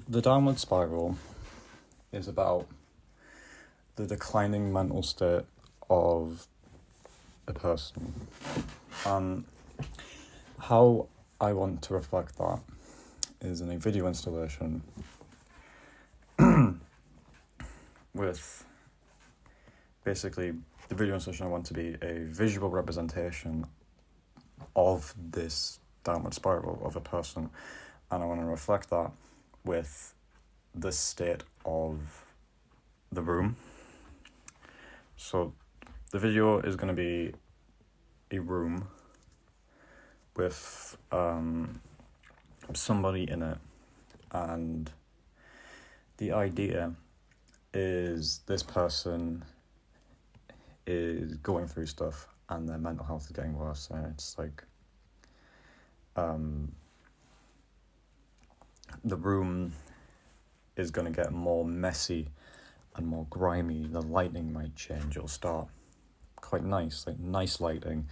The downward spiral is about the declining mental state of a person, and how I want to reflect that is in a video installation with basically the video installation I want to be a visual representation of this downward spiral of a person, and I want to reflect that with the state of the room. So the video is going to be a room with somebody in it, and the idea is this person is going through stuff and their mental health is getting worse, and it's like the room is going to get more messy and more grimy. The lighting might change. It'll start quite nice, like nice lighting.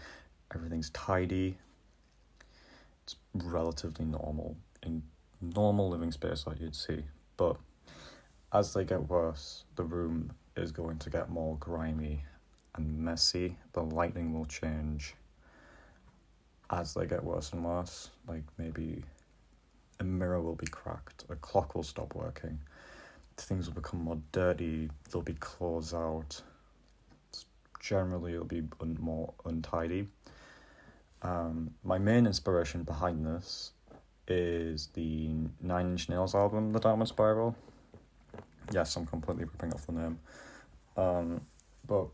Everything's tidy. It's relatively normal in normal living space that you'd see. But as they get worse, the room is going to get more grimy and messy. The lighting will change as they get worse and worse. Like maybe a mirror will be cracked, a clock will stop working, things will become more dirty, there'll be clothes out. Generally, it'll be more untidy. My main inspiration behind this is the 9 Inch Nails album, The Downward Spiral. Yes, I'm completely ripping off the name. But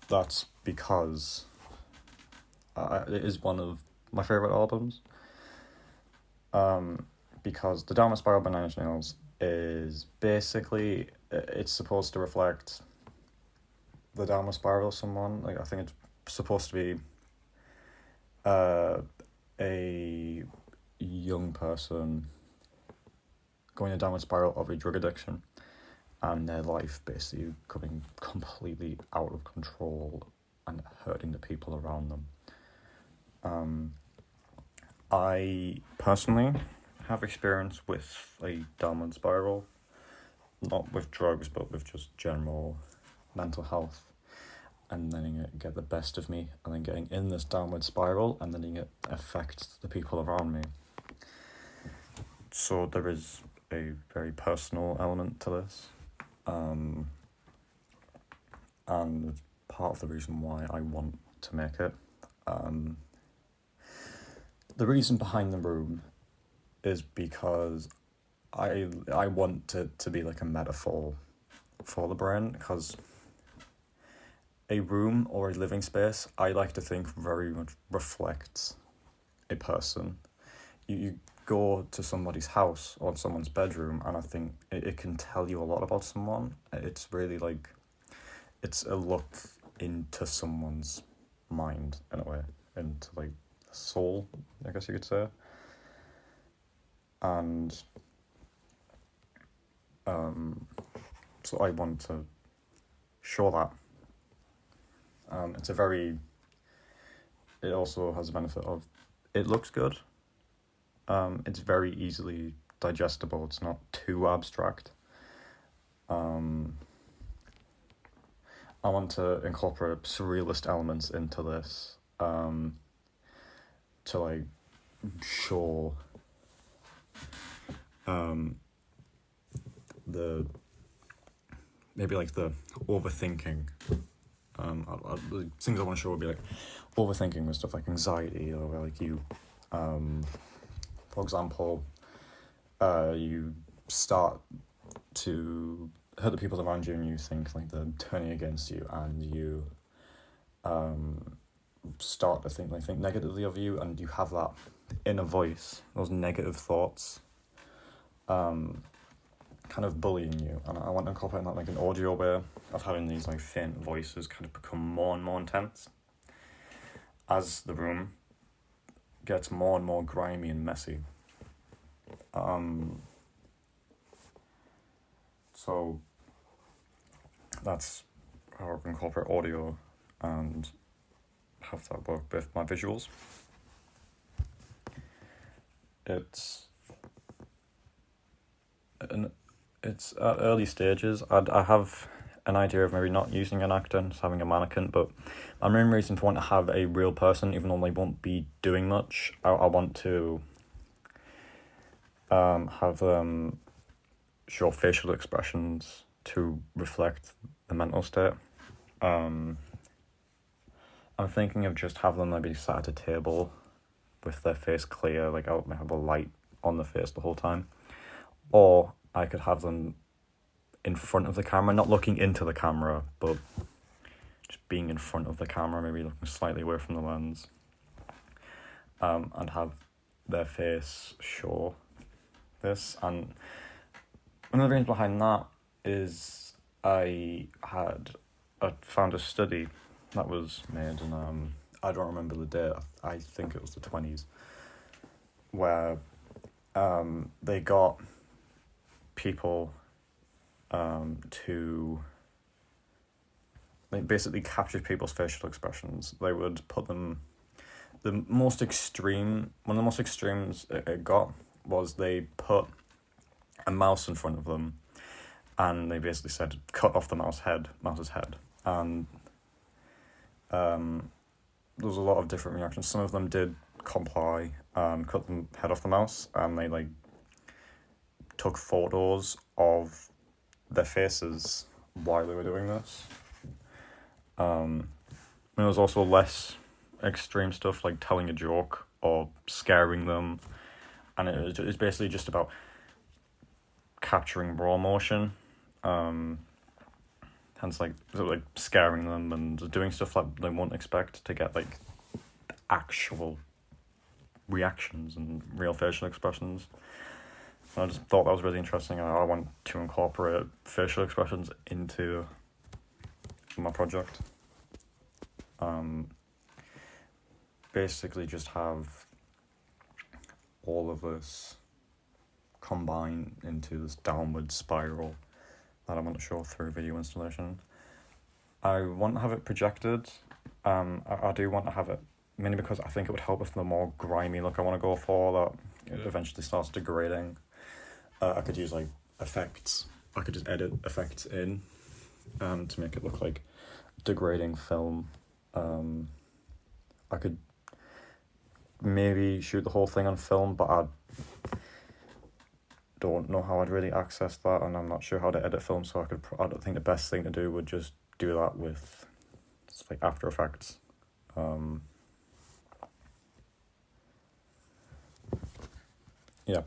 that's because it is one of my favourite albums. Because The Downward Spiral by 9 Inch Nails is basically, it's supposed to reflect the downward spiral of someone. Like, I think it's supposed to be a young person going a downward spiral of a drug addiction and their life basically coming completely out of control and hurting the people around them. I personally have experience with a downward spiral, not with drugs, but with just general mental health, and letting it get the best of me, and then getting in this downward spiral, and letting it affect the people around me. So there is a very personal element to this, and it's part of the reason why I want to make it. The reason behind the room is because I want it to be like a metaphor for the brain, because a room or a living space, I like to think, very much reflects a person. You go to somebody's house or someone's bedroom, and I think it can tell you a lot about someone. It's really like, it's a look into someone's mind, in a way, into like soul, I guess you could say. And so I want to show that. It also has the benefit of, it looks good. It's very easily digestible. It's not too abstract. I want to incorporate surrealist elements into this, to like show the maybe like the overthinking. The things I want to show would be like overthinking with stuff like anxiety, or like you, for example, you start to hurt the people around you, and you think like they're turning against you, and you start to think negatively of you, and you have that inner voice, those negative thoughts, kind of bullying you. And I want to incorporate that like an audio way of having these like faint voices kind of become more and more intense as the room gets more and more grimy and messy. So that's how I can incorporate audio and have that work with my visuals. It's and it's at early stages. I have an idea of maybe not using an actor and just having a mannequin, but my main reason for wanting to have a real person, even though they won't be doing much, I want to have them show facial expressions to reflect the mental state. I'm thinking of just have them maybe sat at a table with their face clear, like I have a light on the face the whole time. Or I could have them in front of the camera, not looking into the camera, but just being in front of the camera, maybe looking slightly away from the lens. And have their face show this. And one of the reasons behind that is I found a study that was made in, I don't remember the date, I think it was the 20s, where they got people to, they basically captured people's facial expressions. They would put them, one of the most extremes it got was they put a mouse in front of them and they basically said, cut off the mouse's head. And there was a lot of different reactions. Some of them did comply and cut the head off the mouse, and they like took photos of their faces while they were doing this. And there was also less extreme stuff like telling a joke or scaring them, and it's basically just about capturing raw emotion. Hence, like scaring them and doing stuff like they won't expect to get like actual reactions and real facial expressions. And I just thought that was really interesting, and I want to incorporate facial expressions into my project. Basically just have all of this combine into this downward spiral that I want to show through video installation. I want to have it projected. I do want to have it mainly because I think it would help with the more grimy look I want to go for, that it eventually starts degrading. I could use like effects. I could just edit effects in to make it look like degrading film. I could maybe shoot the whole thing on film, but I don't know how I'd really access that, and I'm not sure how to edit film, so I don't think the best thing to do would just do that with like After Effects. Yeah.